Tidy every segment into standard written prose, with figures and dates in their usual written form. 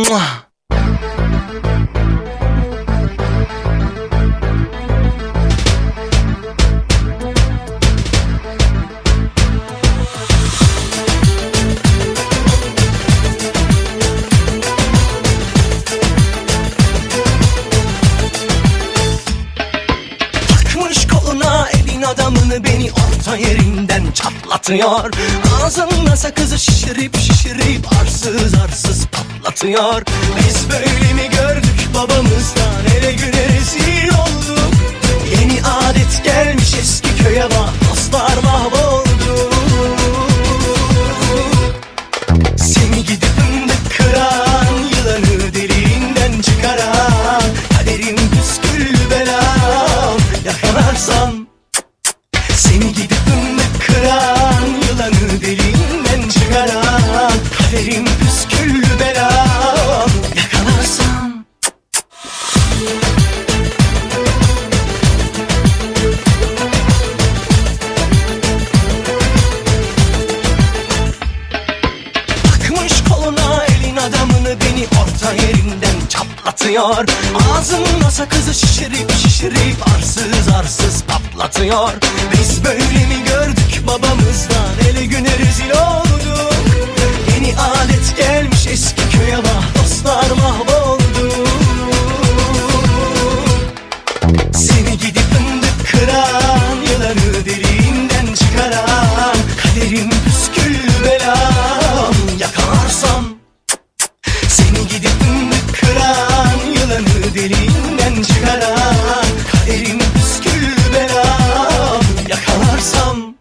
Takmış koluna elin adamını, beni orta yerinden çatlatıyor. Ağzında sakızı şişirip arsız arsız patlatıyor. Biz böyle mi gördük babamızdan, ele güne rezil olduk. Yeni adet gelmiş eski köye, bak dostlar mahvoldu. Seni gidip fındık kıran, yılanı deliğinden çıkaran, kaderim püsküllü belam yakalarsan. Seni gidip fındık kıran, yılanı deliğinden çıkaran, kaderim püsküllü belam yakalarsan. Takmış koluna elin adamını, beni orta yerinden çatlatıyor. Ağzında sakızı şişirip arsız arsız patlatıyor. Biz böyle mi gördük babamızdan, ele güne rezil olduk. Yeni adet gelmiş eski köye, bak dostlar mahvoldu. Seni gidip fındık kıran, yılanı deliğinden çıkaran, kaderim püsküllü belam yakalarsam. Seni gidip fındık kıran, yılanı deliğinden çıkaran, kaderim püsküllü belam yakalarsam.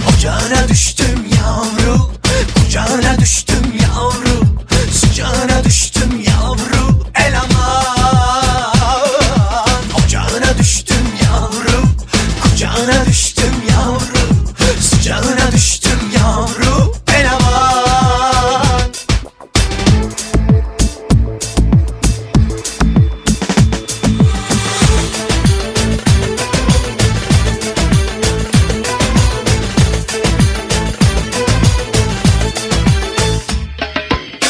Ocağına düştüm yavru, kucağına düştüm yavru, sıcağına düştüm yavru, el aman. Ocağına düştüm yavru, kucağına düştüm yavru, sıcağına düştüm yavru, el aman.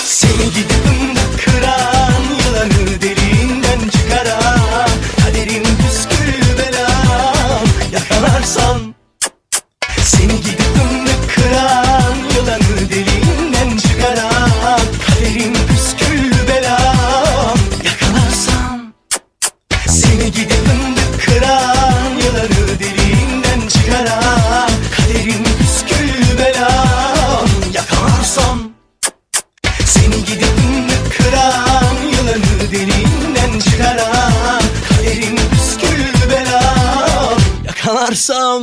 Seni gidip fındık kıran, yılanı deliğinden çıkaran, kaderim püsküllü belam yakalarsan. Seni gidip fındık kıran, yılanı deliğinden çıkaran, kaderim püsküllü belam yakalarsan. Seni gidip fındık kıran, yılanı deliğinden çıkaran, kaderim püsküllü belam yakalarsam. Seni gidip fındık kıran, yılanı deliğinden çıkaran, kaderim püsküllü belam yakalarsam.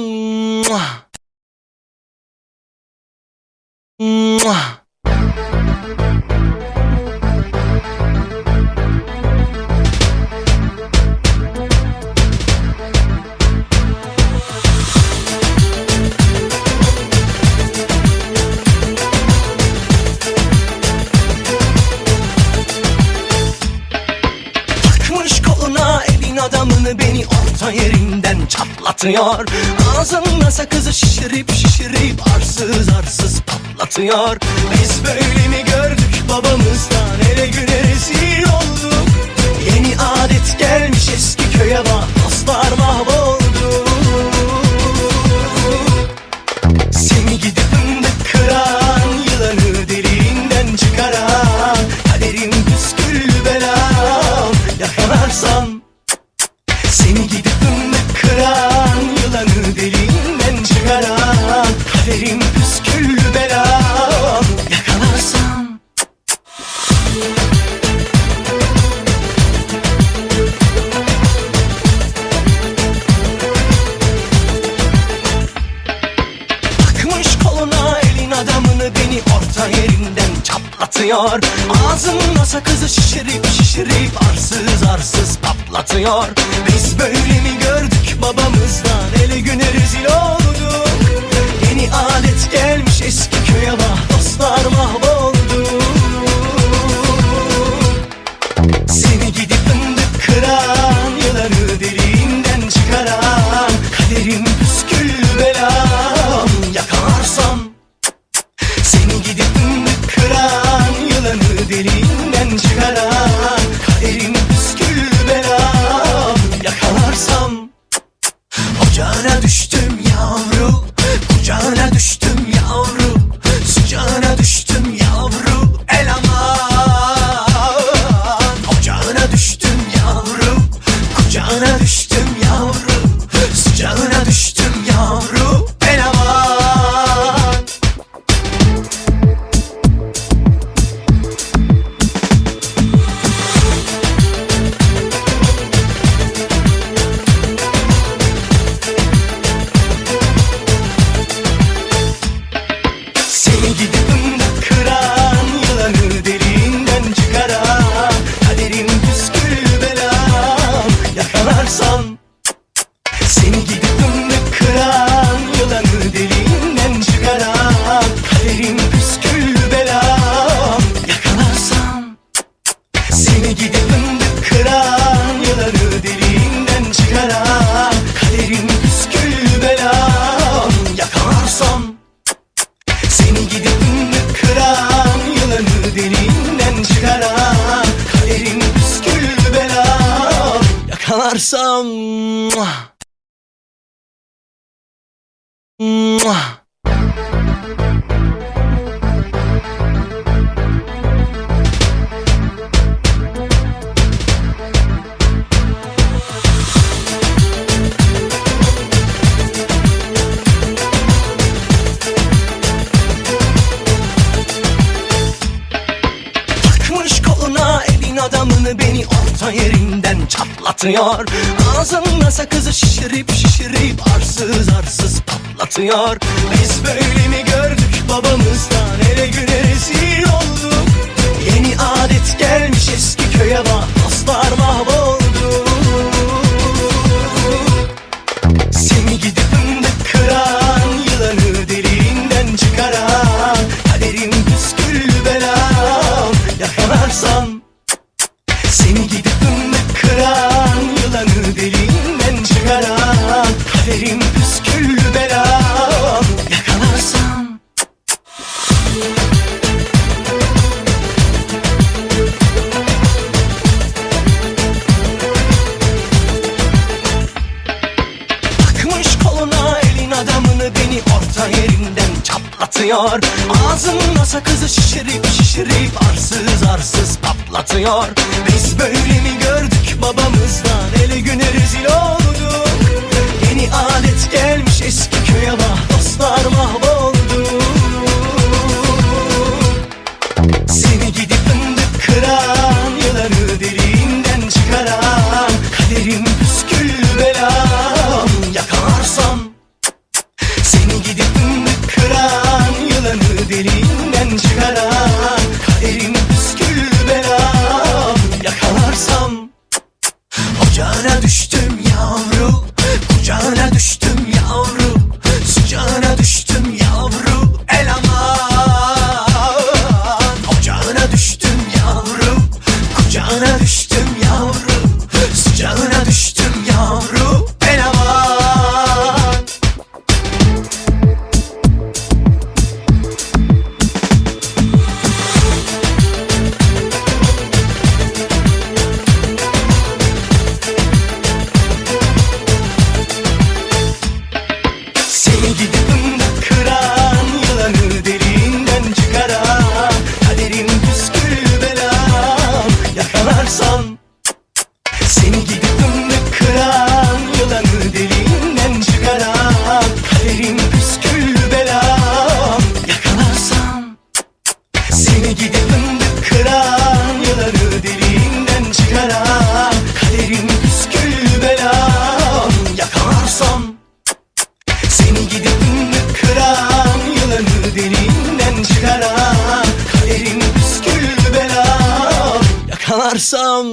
Takmış koluna elin adamını, beni orta yerinden çatlatıyor. Ağzında sakızı şişirip arsız arsız patlatıyor. Biz böyle mi gördük babamızdan, ele güne rezil olduk. Yeni adet gelmiş eski köye, bak dostlar mahvoldu. Seni gidip fındık kıran, yılanı deliğinden çıkaran, kaderim püsküllü belam yakalarsam. Seni gidip fındık kıran, yılanı deliğinden çıkaran, kaderim püsküllü belam yakalarsam. Takmış koluna elin adamını, beni orta yerinden çatlatıyor. Ağzında sakızı şişirip arsız arsız patlatıyor. Biz böyle mi gördük babamızdan, ele güne rezil olduk. Yeni adet gelmiş eski köye, bak dostlar mahvoldu. Seni gidip fındık kıran, yılanı deliğinden çıkaran, kaderim püsküllü belam yakalarsam. Seni gidip fındık kıran, yılanı deliğinden yakalarsam. Takmış koluna elin adamını, beni orta yerinden çatlatıyor. Ağzında sakızı şişirip şişirip arsız arsız patlatıyor. Biz böyle mi gördük babamızdan, ele güne rezil olduk. Yeni adet gelmiş eski köye bak, dostlar mahvoldu. Seni gidip fındık kıran, yılanı deliğinden çıkaran, kaderim püsküllü belam yakalarsam. Seni gidip fındık kıran, yılanı deliğinden çıkaran, kaderim püsküllü belam yakalarsam. Takmış koluna elin adamını, beni orta yerinden çatlatıyor. Ağzında sakızı şişirip şişirip arsız arsız patlatıyor. Biz böyle mi gördük babamızdan, ele güne rezil olduk. Yeni adet gelmiş eski köye bak, dostlar mahvoldu. Seni gidip fındık kıran, yılanı deliğinden çıkaran, kaderim püsküllü belam yakalarsam. Seni gidip fındık kıran, yılanı deliğinden çıkaran, kaderim püsküllü belam yakalarsam. Ocağına düştüm yavru, kucağına düştüm yavru, sıcağına düştüm yavru, el aman. Ocağına düştüm yavru, kucağına düştüm yavru, sıcağına düştüm yavru, el aman. Seni gidip fındık kıran, yılanı deliğinden çıkaran, kaderim püsküllü belam yakalarsam. Seni gidip fındık kıran, yılanı deliğinden çıkaran, kaderim püsküllü belam yakalarsam. Seni gidip fındık kıran, yılanı deliğinden çıkaran, kaderim püsküllü belam yakalarsam. Seni gidip fındık kıran, yılanı deliğinden çıkaran, kaderim püsküllü belam yakalarsam.